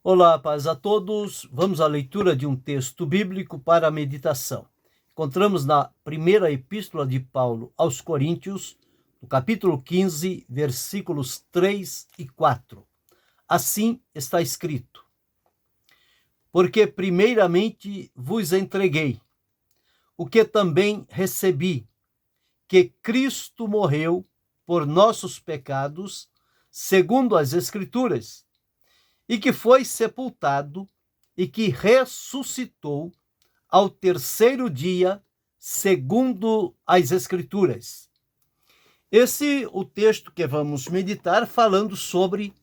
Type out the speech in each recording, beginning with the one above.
Olá, paz a todos. Vamos à leitura de um texto bíblico para a meditação. Encontramos na primeira epístola de Paulo aos Coríntios, no capítulo 15, versículos 3 e 4. Assim está escrito: Porque primeiramente vos entreguei o que também recebi, que Cristo morreu por nossos pecados, segundo as Escrituras, e que foi sepultado e que ressuscitou ao terceiro dia, segundo as Escrituras. Esse é o texto que vamos meditar, falando sobre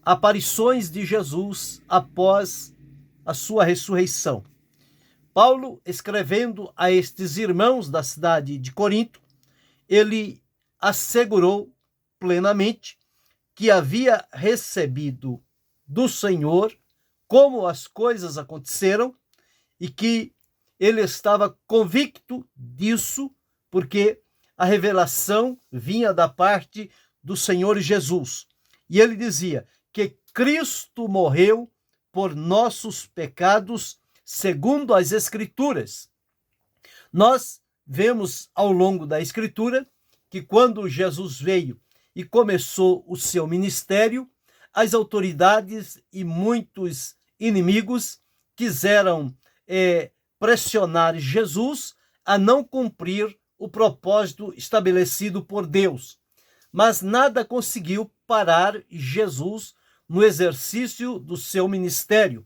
aparições de Jesus após a sua ressurreição. Paulo, escrevendo a estes irmãos da cidade de Corinto, ele assegurou plenamente que havia recebido do Senhor como as coisas aconteceram e que ele estava convicto disso, porque a revelação vinha da parte do Senhor Jesus. E ele dizia que Cristo morreu por nossos pecados, segundo as Escrituras. Nós vemos ao longo da Escritura que quando Jesus veio e começou o seu ministério, as autoridades e muitos inimigos quiseram pressionar Jesus a não cumprir o propósito estabelecido por Deus. Mas nada conseguiu parar Jesus no exercício do seu ministério.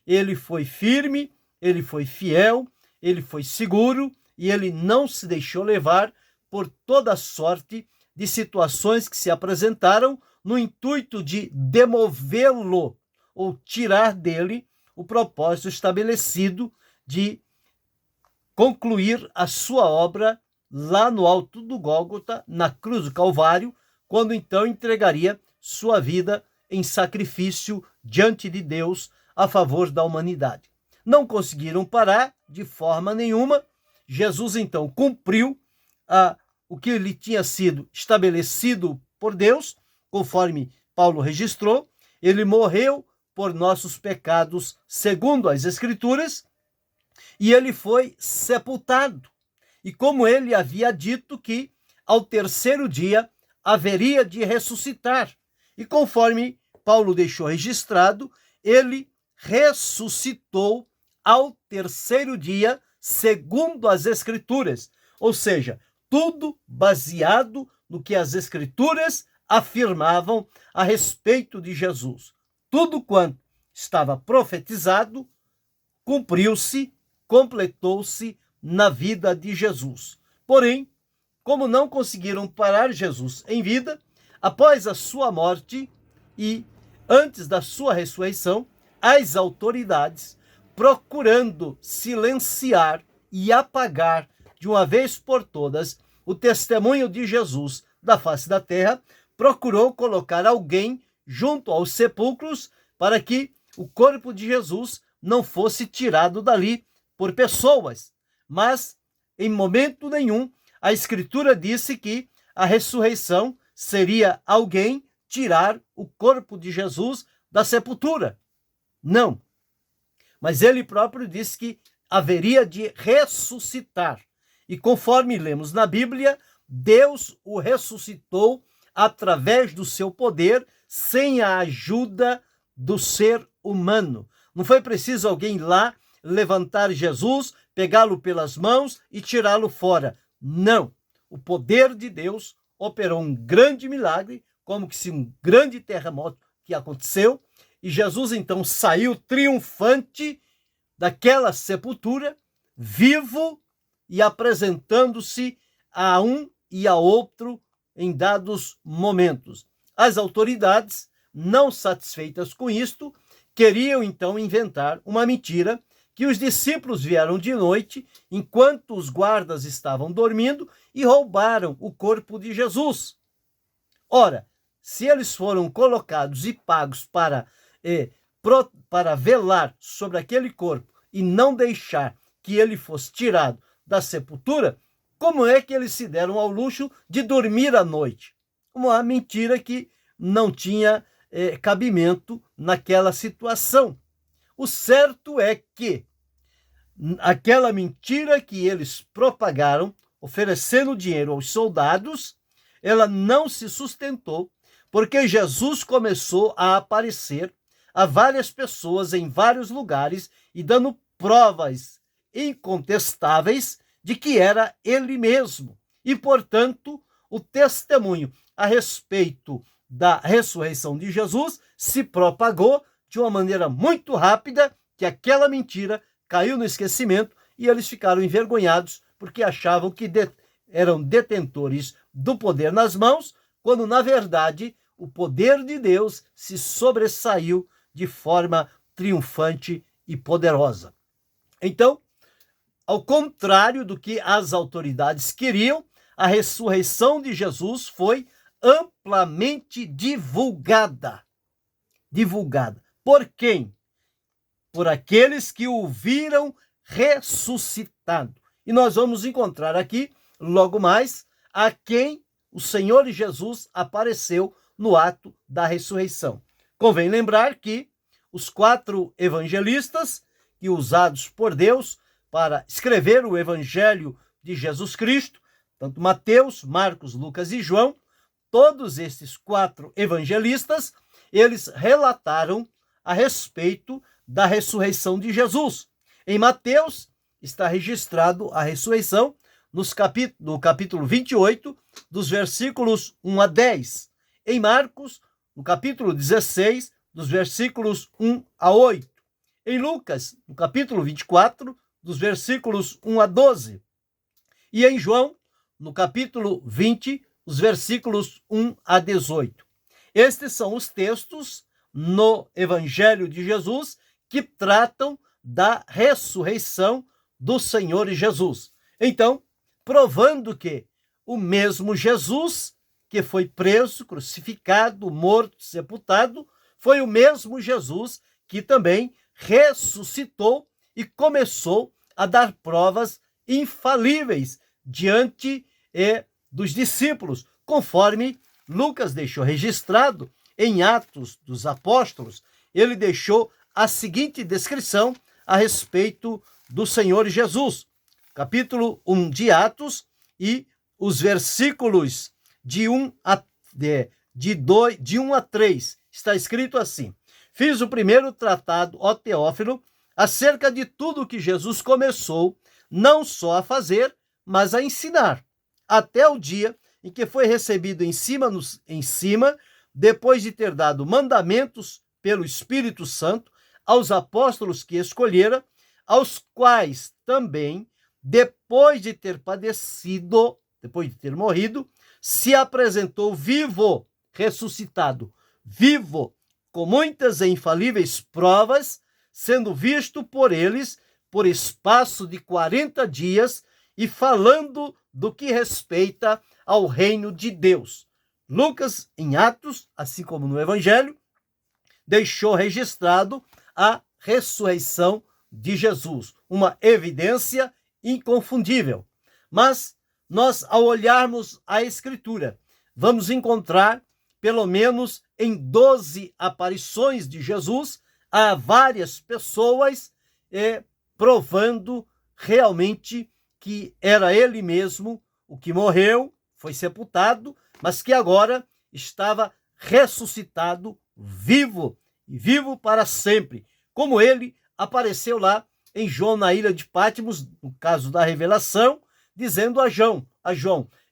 Ele foi firme, ele foi fiel, ele foi seguro e ele não se deixou levar por toda sorte de situações que se apresentaram no intuito de demovê-lo ou tirar dele o propósito estabelecido de concluir a sua obra lá no alto do Gólgota, na cruz do Calvário, quando então entregaria sua vida em sacrifício diante de Deus a favor da humanidade. Não conseguiram parar de forma nenhuma. Jesus então cumpriu o que lhe tinha sido estabelecido por Deus, conforme Paulo registrou. Ele morreu por nossos pecados, segundo as Escrituras, e ele foi sepultado. E como ele havia dito que ao terceiro dia haveria de ressuscitar. E conforme Paulo deixou registrado, ele ressuscitou ao terceiro dia, segundo as Escrituras. Ou seja, tudo baseado no que as Escrituras afirmavam a respeito de Jesus. Tudo quanto estava profetizado cumpriu-se, completou-se na vida de Jesus. Porém, como não conseguiram parar Jesus em vida, após a sua morte e antes da sua ressurreição, as autoridades, procurando silenciar e apagar de uma vez por todas o testemunho de Jesus da face da terra, procurou colocar alguém junto aos sepulcros para que o corpo de Jesus não fosse tirado dali por pessoas. Mas, em momento nenhum, a Escritura disse que a ressurreição seria alguém tirar o corpo de Jesus da sepultura. Não. Mas ele próprio disse que haveria de ressuscitar. E conforme lemos na Bíblia, Deus o ressuscitou através do seu poder, sem a ajuda do ser humano. Não foi preciso alguém lá levantar Jesus, pegá-lo pelas mãos e tirá-lo fora. Não. O poder de Deus operou um grande milagre, como que se um grande terremoto que aconteceu, e Jesus então saiu triunfante daquela sepultura, vivo e apresentando-se a um e a outro em dados momentos. As autoridades, não satisfeitas com isto, queriam então inventar uma mentira, que os discípulos vieram de noite, enquanto os guardas estavam dormindo, e roubaram o corpo de Jesus. Ora, se eles foram colocados e pagos para velar sobre aquele corpo e não deixar que ele fosse tirado da sepultura, como é que eles se deram ao luxo de dormir à noite? Uma mentira que não tinha cabimento naquela situação. O certo é que aquela mentira que eles propagaram, oferecendo dinheiro aos soldados, ela não se sustentou, porque Jesus começou a aparecer a várias pessoas em vários lugares e dando provas incontestáveis de que era ele mesmo. E, portanto, o testemunho a respeito da ressurreição de Jesus se propagou de uma maneira muito rápida, que aquela mentira caiu no esquecimento e eles ficaram envergonhados porque achavam que eram detentores do poder nas mãos, quando, na verdade, o poder de Deus se sobressaiu de forma triunfante e poderosa. Então, ao contrário do que as autoridades queriam, a ressurreição de Jesus foi amplamente divulgada. Divulgada. Por quem? Por aqueles que o viram ressuscitado. E nós vamos encontrar aqui, logo mais, a quem o Senhor Jesus apareceu no ato da ressurreição. Convém lembrar que os 4 evangelistas que usados por Deus para escrever o evangelho de Jesus Cristo, tanto Mateus, Marcos, Lucas e João, todos esses 4 evangelistas, eles relataram a respeito da ressurreição de Jesus. Em Mateus está registrado a ressurreição no capítulo 28, dos versículos 1 a 10. Em Marcos, no capítulo 16, dos versículos 1 a 8. Em Lucas, no capítulo 24, dos versículos 1 a 12. E em João, no capítulo 20, os versículos 1 a 18. Estes são os textos no Evangelho de Jesus que tratam da ressurreição do Senhor Jesus. Então, provando que o mesmo Jesus que foi preso, crucificado, morto, sepultado, foi o mesmo Jesus que também ressuscitou e começou a dar provas infalíveis diante dos discípulos, conforme Lucas deixou registrado em Atos dos Apóstolos. Ele deixou a seguinte descrição a respeito do Senhor Jesus. Capítulo 1 de Atos e os versículos de 1 a 3. Está escrito assim: fiz o primeiro tratado, ó Teófilo, acerca de tudo que Jesus começou, não só a fazer, mas a ensinar, até o dia em que foi recebido em cima, depois de ter dado mandamentos pelo Espírito Santo aos apóstolos que escolhera, aos quais também, depois de ter padecido, depois de ter morrido, se apresentou vivo, ressuscitado, vivo, com muitas e infalíveis provas, sendo visto por eles por espaço de 40 dias e falando do que respeita ao reino de Deus. Lucas, em Atos, assim como no Evangelho, deixou registrado a ressurreição de Jesus, uma evidência inconfundível. Mas nós, ao olharmos a Escritura, vamos encontrar, pelo menos em 12 aparições de Jesus, a várias pessoas provando realmente que era ele mesmo o que morreu, foi sepultado, mas que agora estava ressuscitado, vivo, e vivo para sempre, como ele apareceu lá em João, na ilha de Patmos, no caso da revelação, dizendo a João,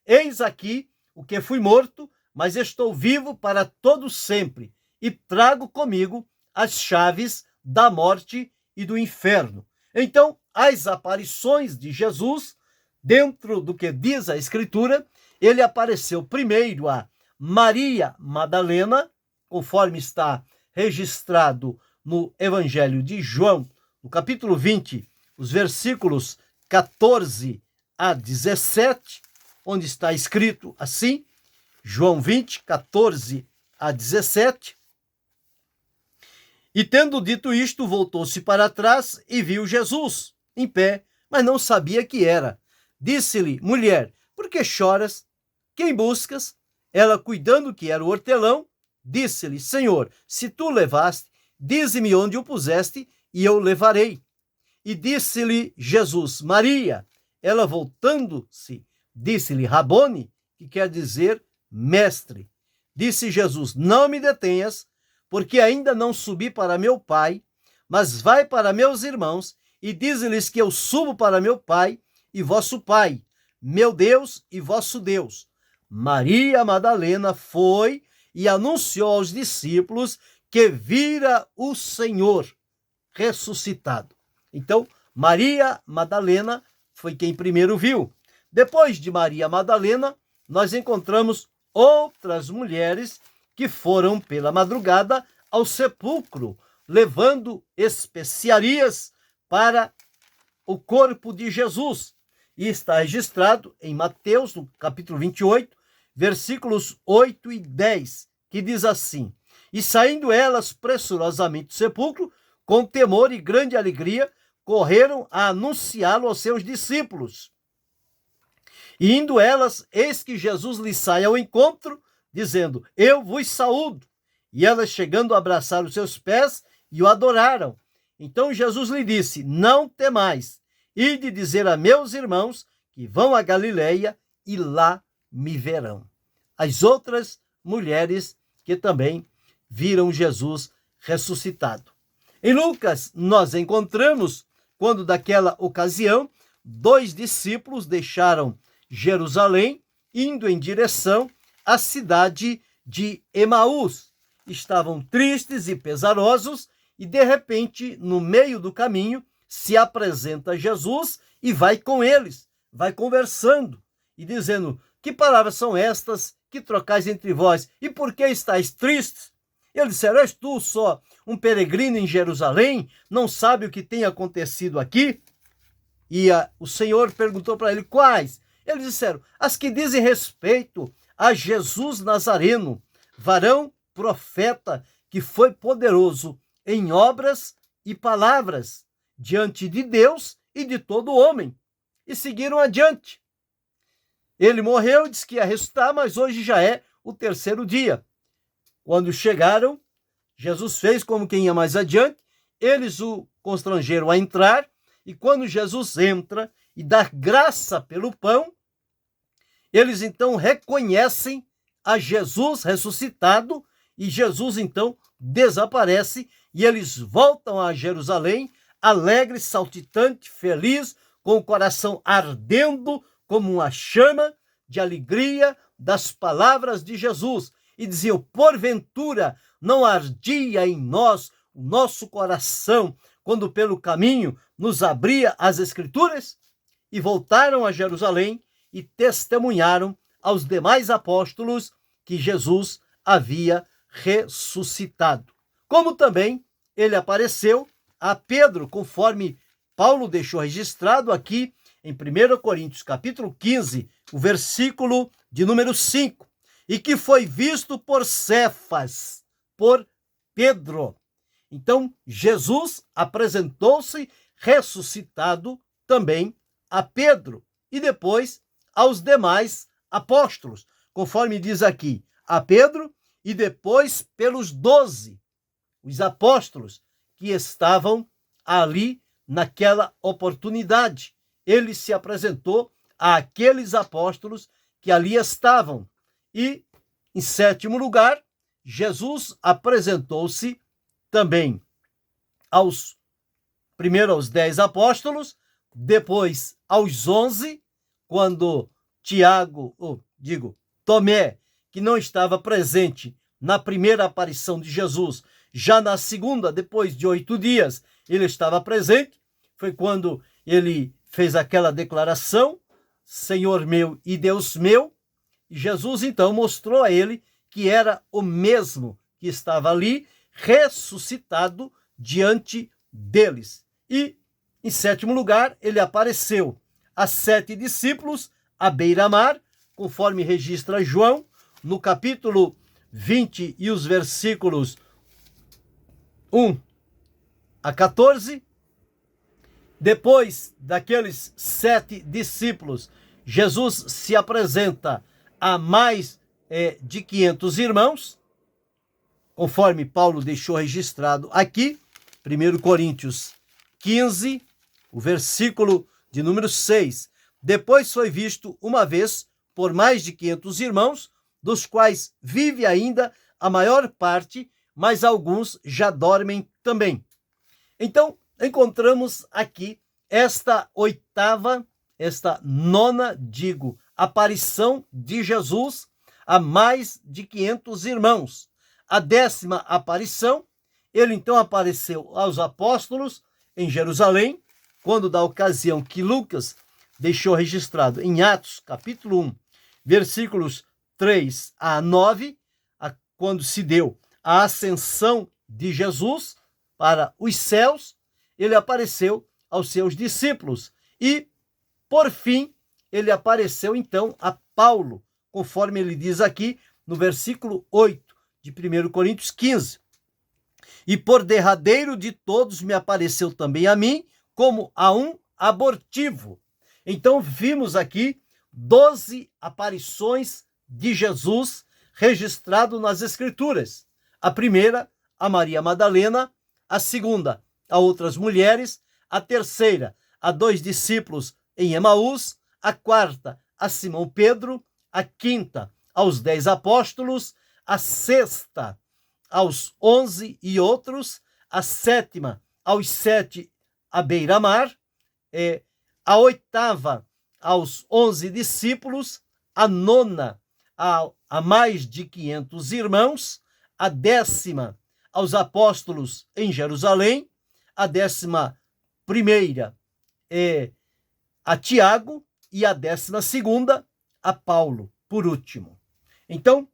eis aqui o que fui morto, mas estou vivo para todo sempre, e trago comigo as chaves da morte e do inferno. Então, as aparições de Jesus, dentro do que diz a Escritura, ele apareceu primeiro a Maria Madalena, conforme está registrado no Evangelho de João, no capítulo 20, os versículos 14 a 17, onde está escrito assim, João 20, 14 a 17. E tendo dito isto, voltou-se para trás e viu Jesus em pé, mas não sabia que era. Disse-lhe, mulher, por que choras? Quem buscas? Ela, cuidando que era o hortelão, Disse-lhe: Senhor, se tu levaste, dize-me onde o puseste, e eu levarei. E disse-lhe Jesus: Maria. Ela, voltando-se, disse-lhe: Rabone, que quer dizer mestre. Disse Jesus: Não me detenhas, porque ainda não subi para meu Pai, mas vai para meus irmãos e dize-lhes que eu subo para meu Pai e vosso Pai, meu Deus e vosso Deus. Maria Madalena foi e anunciou aos discípulos que vira o Senhor ressuscitado. Então, Maria Madalena foi quem primeiro viu. Depois de Maria Madalena, nós encontramos outras mulheres que foram pela madrugada ao sepulcro, levando especiarias para o corpo de Jesus. E está registrado em Mateus, no capítulo 28, versículos 8 e 10, que diz assim: E saindo elas pressurosamente do sepulcro, com temor e grande alegria, correram a anunciá-lo aos seus discípulos. E indo elas, eis que Jesus lhes sai ao encontro, dizendo: Eu vos saúdo. E elas, chegando, abraçaram os seus pés e o adoraram. Então Jesus lhe disse: Não temais, ide dizer a meus irmãos que vão a Galileia e lá me verão. As outras mulheres que também viram Jesus ressuscitado. Em Lucas, nós encontramos, quando daquela ocasião, 2 discípulos deixaram Jerusalém, indo em direção à cidade de Emaús. Estavam tristes e pesarosos e, de repente, no meio do caminho, se apresenta Jesus e vai com eles, vai conversando e dizendo: Que palavras são estas que trocais entre vós? E por que estáis tristes? Eles disseram: És tu só um peregrino em Jerusalém? Não sabe o que tem acontecido aqui? E o Senhor perguntou para ele: Quais? Eles disseram: As que dizem respeito a Jesus Nazareno, varão profeta, que foi poderoso em obras e palavras diante de Deus e de todo homem. E seguiram adiante. Ele morreu, disse que ia ressuscitar, mas hoje já é o 3º dia. Quando chegaram, Jesus fez como quem ia mais adiante, eles o constrangeram a entrar, e quando Jesus entra e dá graça pelo pão, eles então reconhecem a Jesus ressuscitado, e Jesus então desaparece, e eles voltam a Jerusalém, alegre, saltitante, feliz, com o coração ardendo como uma chama de alegria das palavras de Jesus. E diziam: Porventura não ardia em nós o nosso coração, quando pelo caminho nos abria as Escrituras? E voltaram a Jerusalém e testemunharam aos demais apóstolos que Jesus havia ressuscitado. Como também ele apareceu a Pedro, conforme Paulo deixou registrado aqui em 1 Coríntios capítulo 15, o versículo de número 5, e que foi visto por Cefas, por Pedro. Então, Jesus apresentou-se ressuscitado também a Pedro e depois aos demais apóstolos, conforme diz aqui, a Pedro e depois pelos 12, os apóstolos que estavam ali naquela oportunidade. Ele se apresentou àqueles apóstolos que ali estavam. E, em 7º lugar, Jesus apresentou-se também primeiro aos 10 apóstolos, depois aos 11, quando Tomé, que não estava presente na primeira aparição de Jesus, já na segunda, depois de 8 dias, ele estava presente. Foi quando ele fez aquela declaração: Senhor meu e Deus meu. E Jesus então mostrou a ele que era o mesmo que estava ali, ressuscitado diante deles. E, em 7º lugar, ele apareceu a 7 discípulos à beira-mar, conforme registra João, no capítulo 20 e os versículos 1 a 14. Depois daqueles 7 discípulos, Jesus se apresenta a mais de 500 irmãos, conforme Paulo deixou registrado aqui, 1 Coríntios 15, o versículo de número 6. Depois foi visto uma vez por mais de 500 irmãos, dos quais vive ainda a maior parte, mas alguns já dormem também. Então, encontramos aqui esta nona, aparição de Jesus a mais de 500 irmãos. A 10ª aparição, ele então apareceu aos apóstolos em Jerusalém, quando da ocasião que Lucas deixou registrado em Atos, capítulo 1, versículos 3 a 9, quando se deu a ascensão de Jesus para os céus, ele apareceu aos seus discípulos e, por fim, ele apareceu então a Paulo, conforme ele diz aqui no versículo 8 de 1 Coríntios 15. E por derradeiro de todos me apareceu também a mim, como a um abortivo. Então vimos aqui 12 aparições de Jesus registrado nas Escrituras. A primeira, a Maria Madalena; a segunda, a outras mulheres; a terceira, a 2 discípulos em Emaús; a quarta, a Simão Pedro; a quinta, aos 10 apóstolos; a sexta, aos 11 e outros; a sétima, aos 7 à beira-mar; a oitava, aos 11 discípulos; a nona, a mais de 500 irmãos; a 10ª, aos apóstolos em Jerusalém; a 11ª, a Tiago; e a 12ª, a Paulo, por último. Então,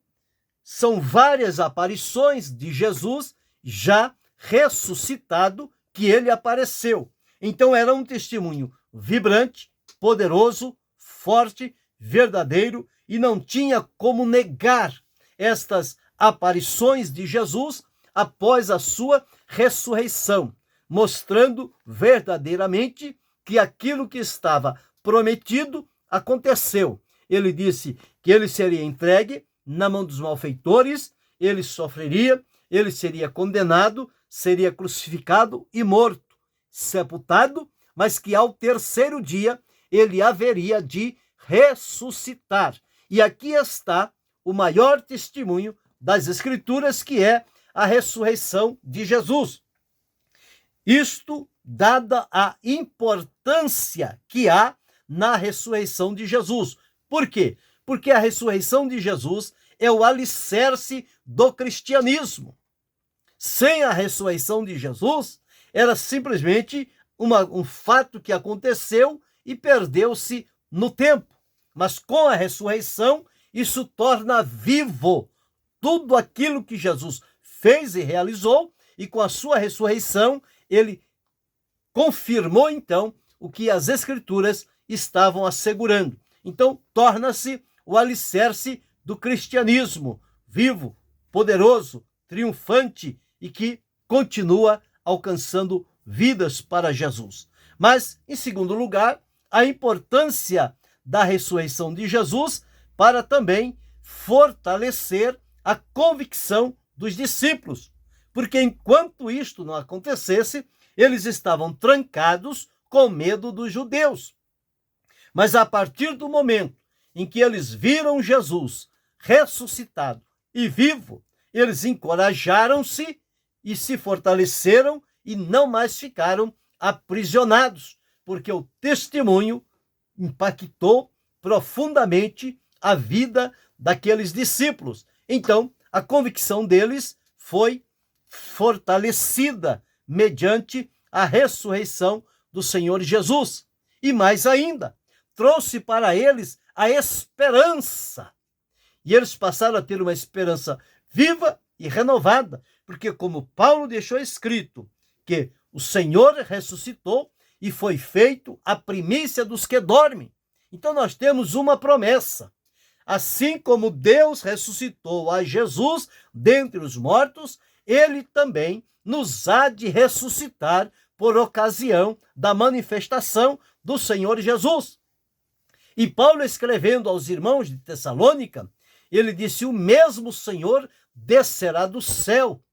são várias aparições de Jesus já ressuscitado que ele apareceu. Então, era um testemunho vibrante, poderoso, forte, verdadeiro, e não tinha como negar estas aparições de Jesus após a sua ressurreição, mostrando verdadeiramente que aquilo que estava prometido aconteceu. Ele disse que ele seria entregue na mão dos malfeitores, ele sofreria, ele seria condenado, seria crucificado e morto, sepultado, mas que ao terceiro dia ele haveria de ressuscitar. E aqui está o maior testemunho das Escrituras, que é a ressurreição de Jesus. Isto dada a importância que há na ressurreição de Jesus. Por quê? Porque a ressurreição de Jesus é o alicerce do cristianismo. Sem a ressurreição de Jesus, era simplesmente um fato que aconteceu e perdeu-se no tempo. Mas com a ressurreição, isso torna vivo tudo aquilo que Jesus fez e realizou, e com a sua ressurreição, ele confirmou então o que as Escrituras estavam assegurando. Então, torna-se o alicerce do cristianismo, vivo, poderoso, triunfante e que continua alcançando vidas para Jesus. Mas, em segundo lugar, a importância da ressurreição de Jesus para também fortalecer a convicção dos discípulos, porque enquanto isto não acontecesse, eles estavam trancados com medo dos judeus. Mas a partir do momento em que eles viram Jesus ressuscitado e vivo, eles encorajaram-se e se fortaleceram e não mais ficaram aprisionados, porque o testemunho impactou profundamente a vida daqueles discípulos. Então, a convicção deles foi fortalecida mediante a ressurreição do Senhor Jesus. E mais ainda, trouxe para eles a esperança. E eles passaram a ter uma esperança viva e renovada, porque como Paulo deixou escrito que o Senhor ressuscitou e foi feito a primícia dos que dormem. Então nós temos uma promessa. Assim como Deus ressuscitou a Jesus dentre os mortos, ele também nos há de ressuscitar por ocasião da manifestação do Senhor Jesus. E Paulo, escrevendo aos irmãos de Tessalônica, ele disse: o mesmo Senhor descerá do céu,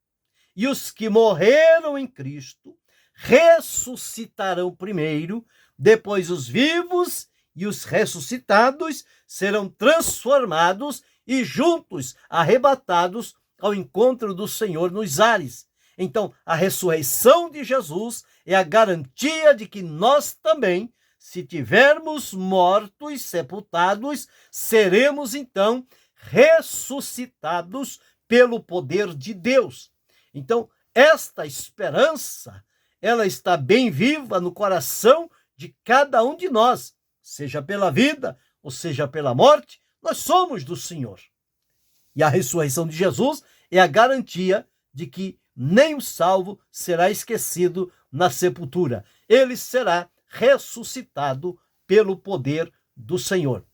e os que morreram em Cristo ressuscitarão primeiro, depois os vivos e os ressuscitados serão transformados e juntos arrebatados ao encontro do Senhor nos ares. Então, a ressurreição de Jesus é a garantia de que nós também, se tivermos mortos, sepultados, seremos então ressuscitados pelo poder de Deus. Então, esta esperança, ela está bem viva no coração de cada um de nós, seja pela vida ou seja pela morte, nós somos do Senhor. E a ressurreição de Jesus é a garantia de que nem o salvo será esquecido na sepultura. Ele será ressuscitado pelo poder do Senhor.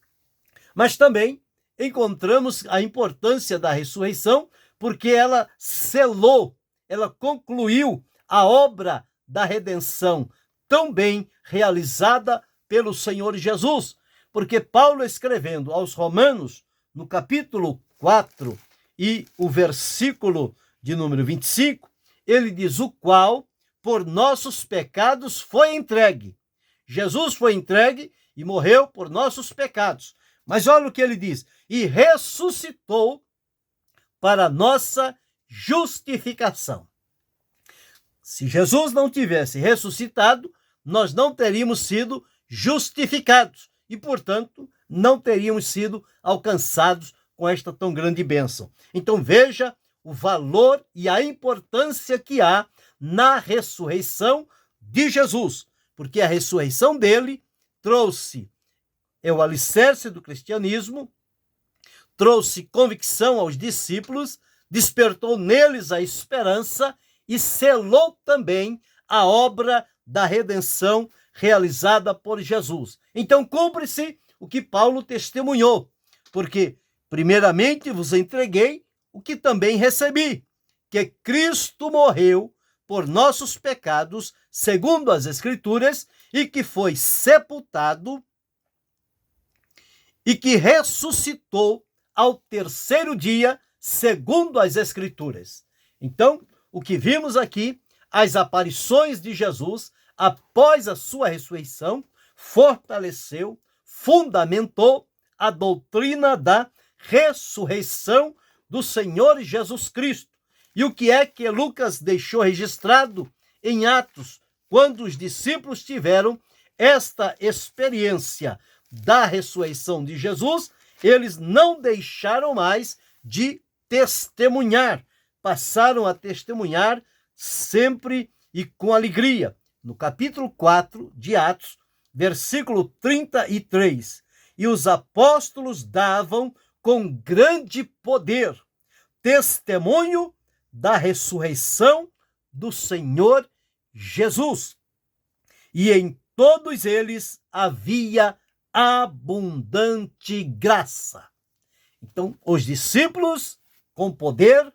Mas também encontramos a importância da ressurreição porque ela selou, ela concluiu a obra da redenção tão bem realizada pelo Senhor Jesus. Porque Paulo, escrevendo aos Romanos, no capítulo 4 e o versículo de número 25, ele diz: o qual por nossos pecados foi entregue. Jesus foi entregue e morreu por nossos pecados. Mas olha o que ele diz: e ressuscitou para nossa justificação. Se Jesus não tivesse ressuscitado, nós não teríamos sido justificados e, portanto, não teríamos sido alcançados com esta tão grande bênção. Então veja o valor e a importância que há na ressurreição de Jesus, porque a ressurreição dele trouxe o alicerce do cristianismo, trouxe convicção aos discípulos, despertou neles a esperança e selou também a obra da redenção realizada por Jesus. Então cumpre-se o que Paulo testemunhou, porque primeiramente vos entreguei o que também recebi, que Cristo morreu por nossos pecados, segundo as Escrituras, e que foi sepultado e que ressuscitou ao terceiro dia, segundo as Escrituras. Então, o que vimos aqui, as aparições de Jesus após a sua ressurreição, fortaleceu, fundamentou a doutrina da ressurreição do Senhor Jesus Cristo. E o que é que Lucas deixou registrado em Atos, quando os discípulos tiveram esta experiência da ressurreição de Jesus? Eles não deixaram mais de testemunhar, passaram a testemunhar sempre e com alegria. No capítulo 4 de Atos, versículo 33, e os apóstolos davam com grande poder testemunho da ressurreição do Senhor Jesus. E em todos eles havia abundante graça. Então, os discípulos, com poder,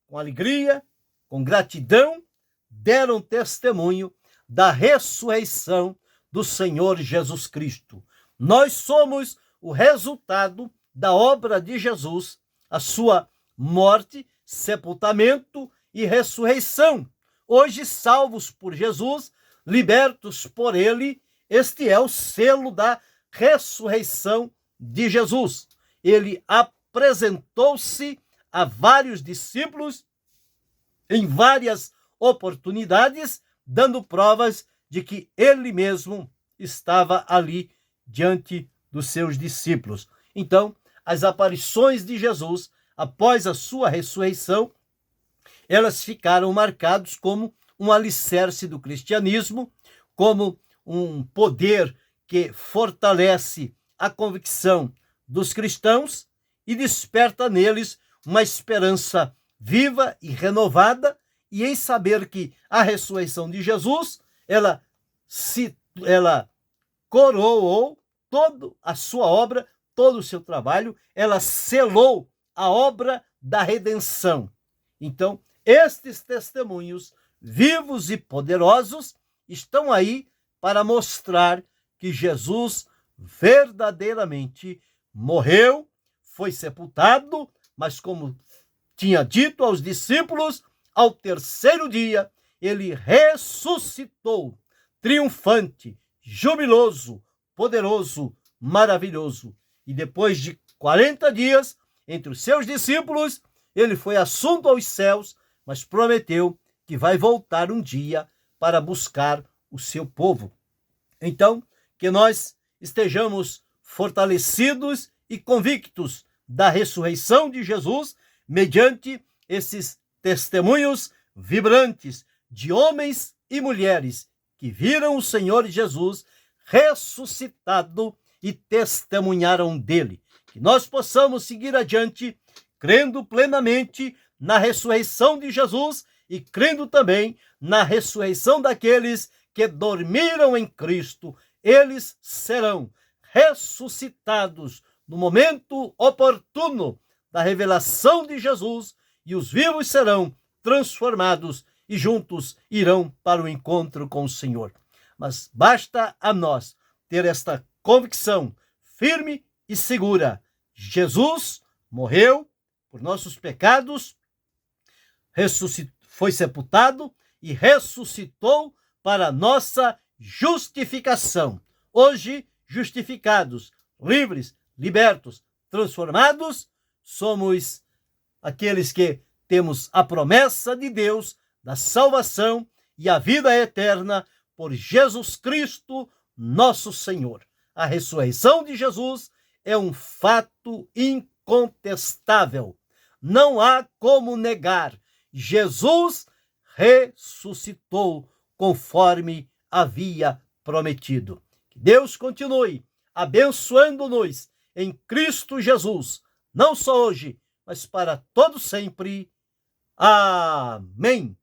com alegria, com gratidão, deram testemunho da ressurreição do Senhor Jesus Cristo. Nós somos o resultado da obra de Jesus, a sua morte, sepultamento e ressurreição. Hoje, salvos por Jesus, libertos por ele, este é o selo da ressurreição de Jesus. Ele apresentou-se a vários discípulos em várias oportunidades, dando provas de que ele mesmo estava ali diante dos seus discípulos. Então, as aparições de Jesus após a sua ressurreição, elas ficaram marcadas como um alicerce do cristianismo, como um poder que fortalece a convicção dos cristãos e desperta neles uma esperança viva e renovada, e em saber que a ressurreição de Jesus, ela coroou toda a sua obra, todo o seu trabalho, ela selou a obra da redenção. Então, estes testemunhos vivos e poderosos estão aí para mostrar que Jesus verdadeiramente morreu, foi sepultado, mas como tinha dito aos discípulos, ao terceiro dia, ele ressuscitou, triunfante, jubiloso, poderoso, maravilhoso. E depois de 40 dias, entre os seus discípulos, ele foi assunto aos céus, mas prometeu que vai voltar um dia para buscar o seu povo. Então, que nós estejamos fortalecidos e convictos da ressurreição de Jesus, mediante esses testemunhos vibrantes de homens e mulheres que viram o Senhor Jesus ressuscitado e testemunharam dele. Que nós possamos seguir adiante, crendo plenamente na ressurreição de Jesus e crendo também na ressurreição daqueles que dormiram em Cristo. Eles serão ressuscitados no momento oportuno da revelação de Jesus, e os vivos serão transformados e juntos irão para o encontro com o Senhor. Mas basta a nós ter esta convicção firme e segura. Jesus morreu por nossos pecados, foi sepultado e ressuscitou para nossa justificação. Hoje, justificados, livres, libertos, transformados, somos aqueles que temos a promessa de Deus da salvação e a vida eterna por Jesus Cristo, nosso Senhor. A ressurreição de Jesus é um fato incontestável. Não há como negar. Jesus ressuscitou conforme havia prometido. Que Deus continue abençoando-nos em Cristo Jesus, não só hoje, mas para todo sempre. Amém.